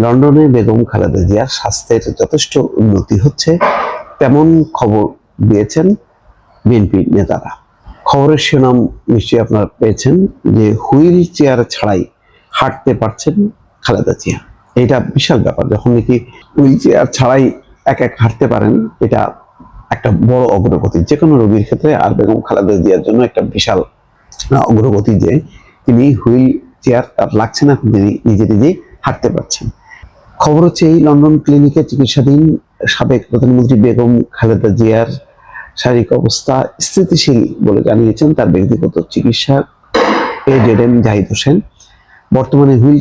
লন্ডনে বেগম খালেদা জিয়ার স্বাস্থ্যের যথেষ্ট উন্নতি হচ্ছে, তেমন খবর দিয়েছেন বিএনপি নেতারা। খবরের শিরোনাম নিশ্চয়ই আপনারা পেয়েছেন যে হুইল চেয়ার ছাড়াই হাঁটতে পারছেন খালেদা জিয়া। এটা বিশাল ব্যাপার, যখন নাকি হুইল চেয়ার ছাড়াই এক হাঁটতে পারেন, এটা একটা বড় অগ্রগতি যে কোনো রোগীর ক্ষেত্রে। আর বেগম খালেদা জিয়ার জন্য একটা বিশাল অগ্রগতি যে তিনি হুইল চেয়ার তার লাগছে না, তিনি নিজে নিজেই হাঁটতে পারছেন। খবর হচ্ছে এই লন্ডন ক্লিনিকে চিকিৎসাধীন সাবেক প্রধানমন্ত্রী বেগম খালেদা জিয়ার শারীরিক অবস্থা স্থিতিশীল বলে জানিয়েছেন তার ব্যক্তিগত চিকিৎসক AZM জাহিদ হোসেন। বর্তমানে হুইল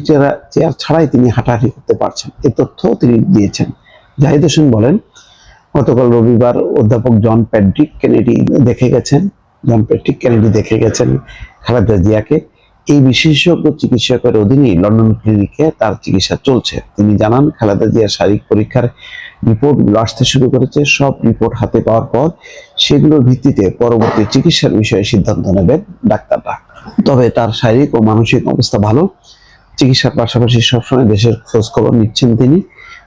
চেয়ার ছাড়াই তিনি হাঁটাহাঁটি করতে পারছেন, এ তথ্য তিনি দিয়েছেন। জাহিদ হোসেন বলেন, গতকাল রবিবার অধ্যাপক জন প্যাট্রিক কেনেডি দেখে গেছেন খালেদা জিয়াকে। এই বিশেষজ্ঞ চিকিৎসকের অধীনেই লন্ডন ক্লিনিকে তার চিকিৎসা চলছে। তিনি জানান, খালেদা জিয়ার শারীরিক পরীক্ষার রিপোর্টগুলো আসতে শুরু করেছে। সব রিপোর্ট হাতে পাওয়ার পর সেগুলোর ভিত্তিতে পরবর্তী চিকিৎসার বিষয়ে সিদ্ধান্ত নেবেন ডাক্তাররা। তবে তার শারীরিক ও মানসিক অবস্থা ভালো। চিকিৎসার পাশাপাশি সবসময় দেশের খোঁজ খবর নিচ্ছেন তিনি।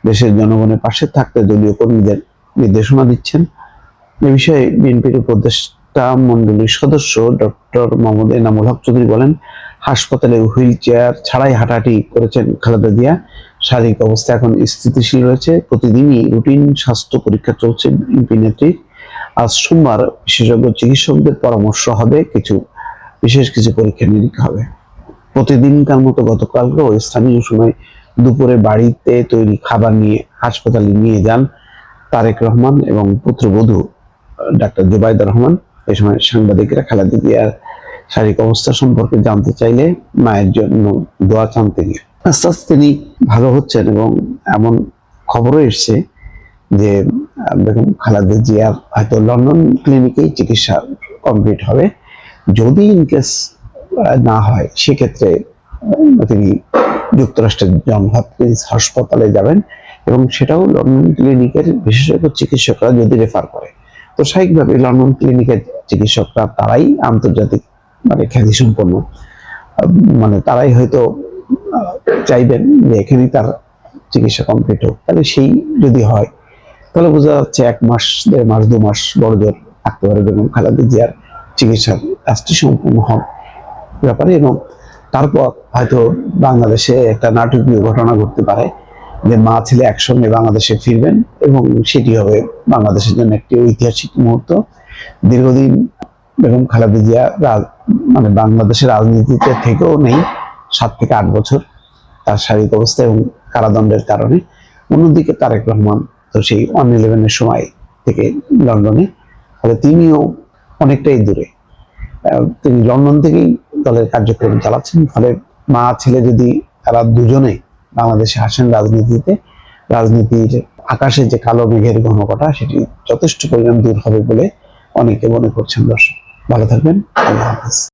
দেশের জনগণের পাশে থাকতে দলীয় কর্মীদের নির্দেশনা দিচ্ছেন। এ বিষয়ে বিএনপির উপদেষ্টা মণ্ডলীর সদস্য ডক্টর মোহাম্মদ এনামুল হক চৌধুরী বলেন, হাসপাতালে হুইল চেয়ার ছাড়াই হাঁটাহাঁটি করেছেন খালেদা জিয়া। শারীরিক অবস্থা এখন স্থিতিশীল রয়েছে। প্রতিদিনই রুটিন স্বাস্থ্য পরীক্ষা চলছে বিএনপি নেত্রীর। আজ সোমবার বিশেষজ্ঞ চিকিৎসকদের পরামর্শ হবে, বিশেষ কিছু পরীক্ষা নিরীক্ষা হবে। প্রতিদিনকার মতো গতকালকেও স্থানীয় সময় দুপুরে বাড়িতে তৈরি খাবার নিয়ে হাসপাতালে নিয়ে যান তারেক রহমান এবং পুত্রবধূ ডাক্তার জুবাইদা রহমান। এই সময় সাংবাদিকরা খালেদা জিয়ার শারীরিক অবস্থা সম্পর্কে জানতে চাইলে মায়ের জন্য দোয়া চান তিনি। আস্তে আস্তে তিনি ভালো হচ্ছেন এবং এমন খবরও এসছে যে বেগম খালেদা জিয়ার হয়তো লন্ডন ক্লিনিকেই চিকিৎসা কমপ্লিট হবে। যদি ইনকেস না হয় সেক্ষেত্রে তিনি যুক্তরাষ্ট্রের জন হপকিন্স হাসপাতালে যাবেন এবং সেটাও লন্ডন ক্লিনিকের বিশেষজ্ঞ চিকিৎসকরা যদি রেফার করে। তো স্বাভাবিকভাবে লন্ডন ক্লিনিকের চিকিৎসকরা তারাই আন্তর্জাতিক খ্যাতি সম্পন্ন, তারাই হয়তো চাইবেন যে এখানেই তার চিকিৎসা কমপ্লিট হোক। তাহলে সেই যদি হয় তাহলে বোঝা যাচ্ছে 1 মাস 1.5 মাস 2 মাস বড়জোর থাকতে পারে বেগম খালেদা জিয়ার চিকিৎসার কাজটি সম্পূর্ণ হবে ব্যাপারে। এবং তারপর হয়তো বাংলাদেশে একটা নাটকীয় ঘটনা ঘটতে পারে যে মা ছেলে একসঙ্গে বাংলাদেশে ফিরবেন এবং সেটি হবে বাংলাদেশের জন্য একটি ঐতিহাসিক মুহূর্ত। দীর্ঘদিন বেগম খালেদা জিয়া বাংলাদেশের রাজনীতিতে থেকেও নেই, 7 থেকে 8 বছর তার শারীরিক অবস্থা এবং কারাদণ্ডের কারণে। অন্যদিকে তারেক রহমান তো সেই 111-এর সময় থেকে লন্ডনে, ফলে তিনিও অনেকটাই দূরে। তিনি লন্ডন থেকেই দলের কার্যক্রম চালাচ্ছেন। ফলে মা ছেলে যদি তারা দুজনে বাংলাদেশে আসেন রাজনীতির আকাশে যে কালো মেঘের ঘনঘটা সেটি যথেষ্ট পরিমাণ দূর হবে বলে অনেকে মনে করছেন। দর্শক ভালো থাকবেন, আল্লাহ হাফেজ।